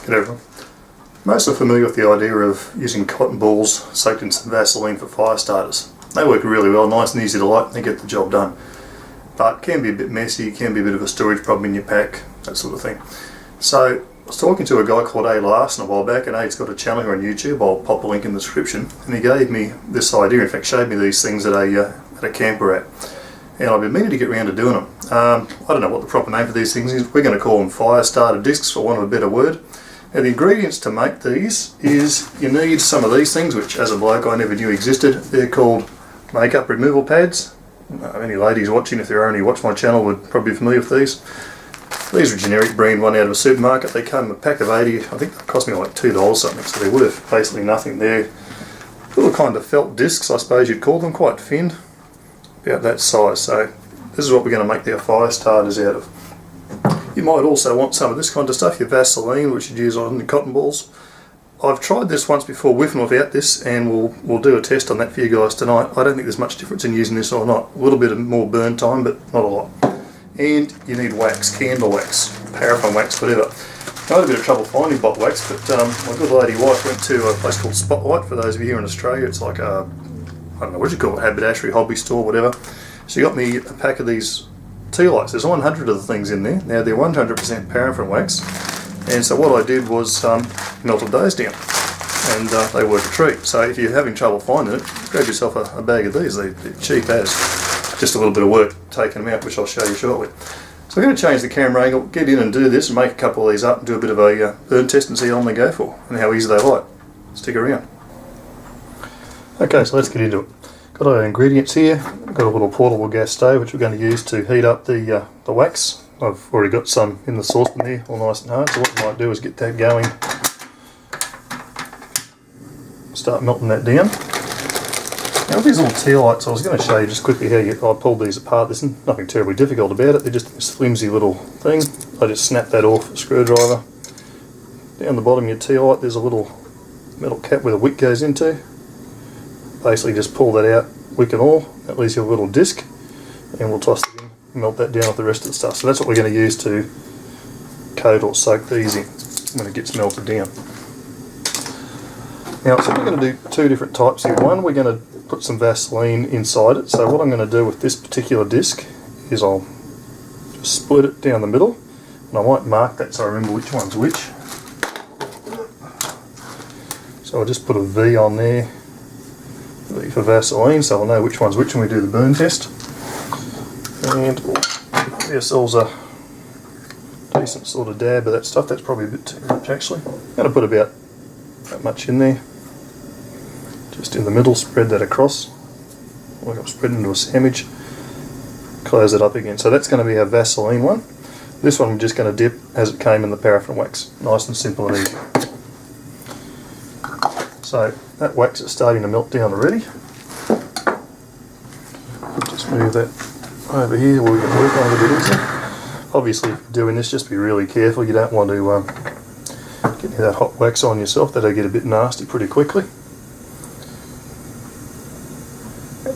G'day everyone. Most are familiar with the idea of using cotton balls soaked in some Vaseline for fire starters. They work really well, nice and easy to light, and they get the job done. But can be a bit messy, can be a bit of a storage problem in your pack, that sort of thing. So I was talking to a guy called A. Larson a while back, and A's got a channel here on YouTube. I'll pop a link in the description, and he gave me this idea, in fact showed me these things at a camp we're at. And I've been meaning to get around to doing them. I don't know what the proper name for these things is. We're going to call them fire starter discs, for want of a better word. Now the ingredients to make these is you need some of these things, which as a bloke I never knew existed. They're called makeup removal pads. Any ladies watching, if they're only watch my channel, would probably be familiar with these. These are a generic brand one out of a supermarket. They come in a pack of 80, I think they cost me like $2 something, so they're worth basically nothing. They're little kind of felt discs, I suppose you'd call them, quite thin, about that size. So this is what we're going to make their fire starters out of. You might also want some of this kind of stuff, your Vaseline, which you'd use on the cotton balls. I've tried this once before with and without this, and we'll do a test on that for you guys tonight. I don't think there's much difference in using this or not. A little bit of more burn time, but not a lot. And you need wax, candle wax, paraffin wax, whatever. I had a bit of trouble finding bot wax, but my good lady wife went to a place called Spotlight. For those of you here in Australia, it's like a, I don't know what you call it, haberdashery, hobby store, whatever. She got me a pack of these tea lights. There's 100 of the things in there. Now they're 100% paraffin wax, and so what I did was melted those down, and they work a treat. So if you're having trouble finding it, grab yourself a bag of these. They're cheap as. Just a little bit of work taking them out, which I'll show you shortly. So I'm going to change the camera angle, get in and do this, and make a couple of these up and do a bit of a burn test and see how long they go for and how easy they light. Stick around. Okay, so let's get into it. Got our ingredients here. Got a little portable gas stove which we're going to use to heat up the wax. I've already got some in the saucepan here, all nice and hard. So what we might do is get that going. Start melting that down. Now with these little tea lights, I was going to show you just quickly how I pulled these apart. There's nothing terribly difficult about it. They're just this flimsy little thing. I just snap that off with a screwdriver. Down the bottom of your tea light there's a little metal cap where the wick goes into. Basically just pull that out, wick and all. That leaves you a little disc, and we'll toss it in, melt that down with the rest of the stuff. So that's what we're going to use to coat or soak these in when it gets melted down. Now, so we're going to do two different types here. One, we're going to put some Vaseline inside it. So what I'm going to do with this particular disc is I'll just split it down the middle, and I might mark that so I remember which one's which. So I'll just put a V on there, V for Vaseline, so I'll know which one's which when we do the burn test. And we'll give ourselves a decent sort of dab of that stuff. That's probably a bit too much actually. I'm going to put about that much in there. Just in the middle, spread that across, like I'm spreading into a sandwich, close it up again. So that's going to be our Vaseline one. This one we're just going to dip as it came in the paraffin wax. Nice and simple and easy. So that wax is starting to melt down already. Just move that over here where we can work on it a bit easier. Obviously if you're doing this, just be really careful. You don't want to get that hot wax on yourself. That'll get a bit nasty pretty quickly.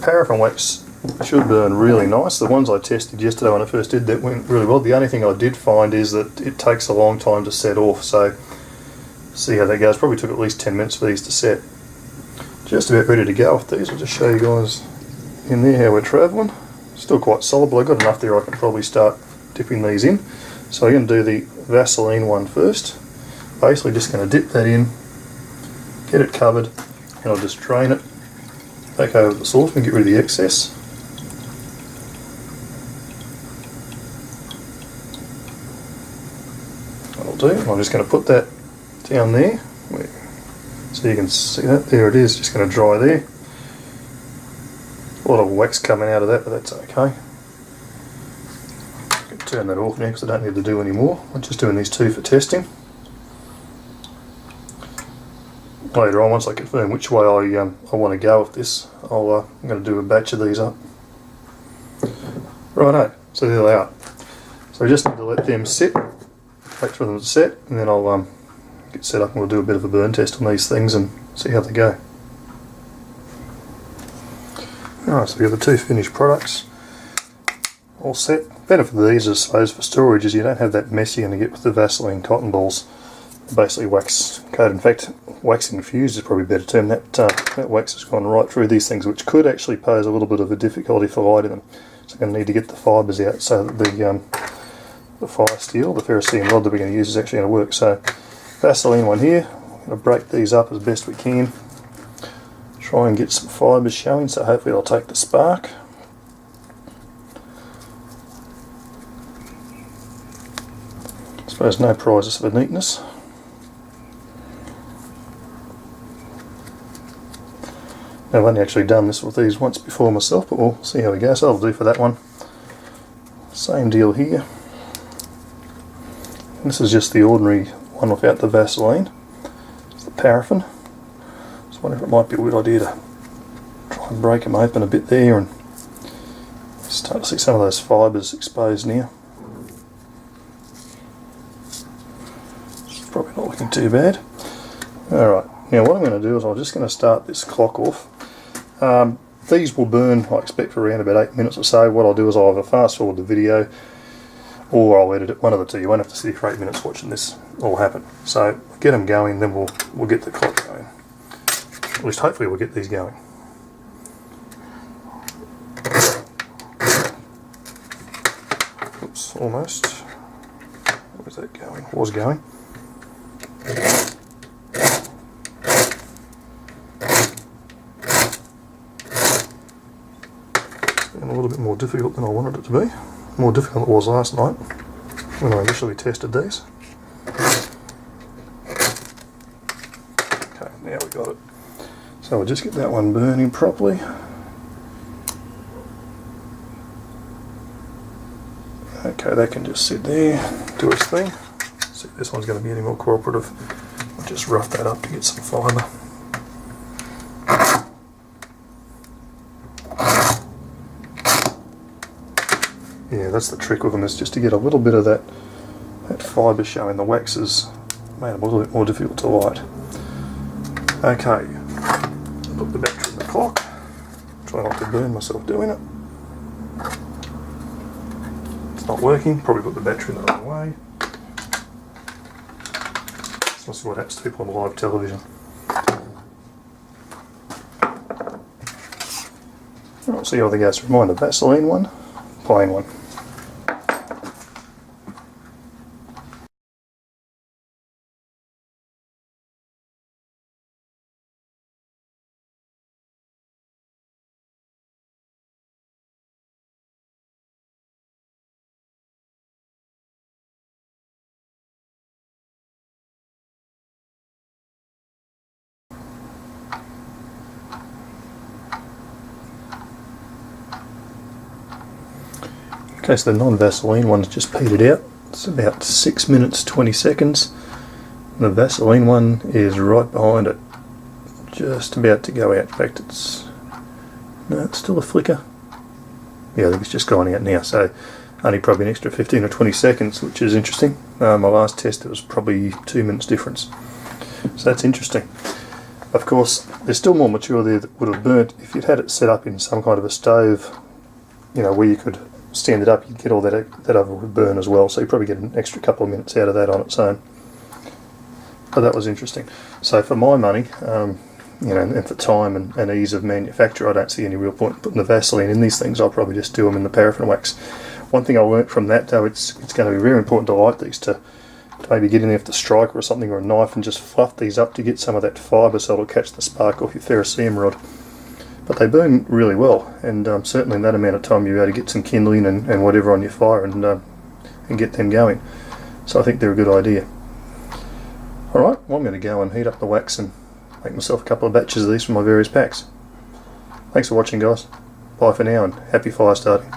Paraffin wax should burn really nice. The ones I tested yesterday when I first did that went really well. The only thing I did find is that it takes a long time to set off, so see how that goes. Probably took at least 10 minutes for these to set. Just about ready to go with these. I'll just show you guys in there how we're travelling. Still quite solid, but I've got enough there I can probably start dipping these in. So I'm going to do the Vaseline one first. Basically just going to dip that in, get it covered, and I'll just drain it back over the saucepan, get rid of the excess. That'll do. I'm just going to put that down there, so you can see that. There it is, just going to dry there. A lot of wax coming out of that, but that's okay. I can turn that off now because I don't need to do any more. I'm just doing these two for testing. Later on, once I confirm which way I want to go with this, I'm going to do a batch of these up. Righto, so there they are. So we just need to let them sit, wait for them to set, and then I'll get set up and we'll do a bit of a burn test on these things and see how they go. Alright, so we have the two finished products all set. Benefit of these, I suppose, for storage is you don't have that mess you're going to get with the Vaseline cotton balls. basically wax coated. In fact, wax infused is probably a better term. That wax has gone right through these things, which could actually pose a little bit of a difficulty for lighting them. So I'm going to need to get the fibres out so that the fire steel, the ferrocerium rod that we're going to use, is actually going to work. So Vaseline one here. We're going to break these up as best we can. Try and get some fibres showing, so hopefully I'll take the spark. I suppose no prizes for neatness. Now, I've only actually done this with these once before myself, but we'll see how we go. So that'll do for that one. Same deal here. This is just the ordinary one without the Vaseline. It's the paraffin. So I wonder if it might be a good idea to try and break them open a bit there and start to see some of those fibres exposed now. It's probably not looking too bad. Alright, now what I'm going to do is I'm just going to start this clock off. These will burn, I expect, for around about 8 minutes or so. What I'll do is I'll either fast forward the video or I'll edit it, one of the two. You won't have to sit for 8 minutes watching this all happen. So get them going, then we'll get the clock going. At least hopefully we'll get these going. Oops, almost. Where's that going? Was going. A little bit more difficult than I wanted it to be. More difficult than it was last night when I initially tested these. Okay, now we got it. So we'll just get that one burning properly. Okay, that can just sit there, do its thing. See if this one's going to be any more cooperative. I'll just rough that up to get some fibre. Yeah, that's the trick with them, is just to get a little bit of that fibre showing. The wax has made them a little bit more difficult to light. Okay, put the battery in the clock. Try not to burn myself doing it. It's not working, probably put the battery in the wrong way. This must be what happens to people on live television. Alright, see how they go. So remind the Vaseline one, plain one. Okay, so the non-Vaseline one's just petered out. It's about 6 minutes 20 seconds. The Vaseline one is right behind it, just about to go out. In fact, it's still a flicker. Yeah, I think it's just gone out now, so only probably an extra 15 or 20 seconds, which is interesting. My last test, it was probably 2 minutes difference, so that's interesting. Of course, there's still more material there that would have burnt if you'd had it set up in some kind of a stove, you know, where you could stand it up. You'd get all that other would burn as well, so you probably get an extra couple of minutes out of that on its own. But that was interesting. So for my money, you know, and for time and ease of manufacture, I don't see any real point in putting the Vaseline in these things. I'll probably just do them in the paraffin wax. One thing I learnt from that, though, it's going to be very important to light these, to maybe get in there with a striker or something, or a knife, and just fluff these up to get some of that fibre so it'll catch the spark off your ferrocerium rod. But they burn really well, and certainly in that amount of time you're able to get some kindling and whatever on your fire and get them going. So I think they're a good idea. Alright, well, I'm going to go and heat up the wax and make myself a couple of batches of these from my various packs. Thanks for watching, guys. Bye for now, and happy fire starting.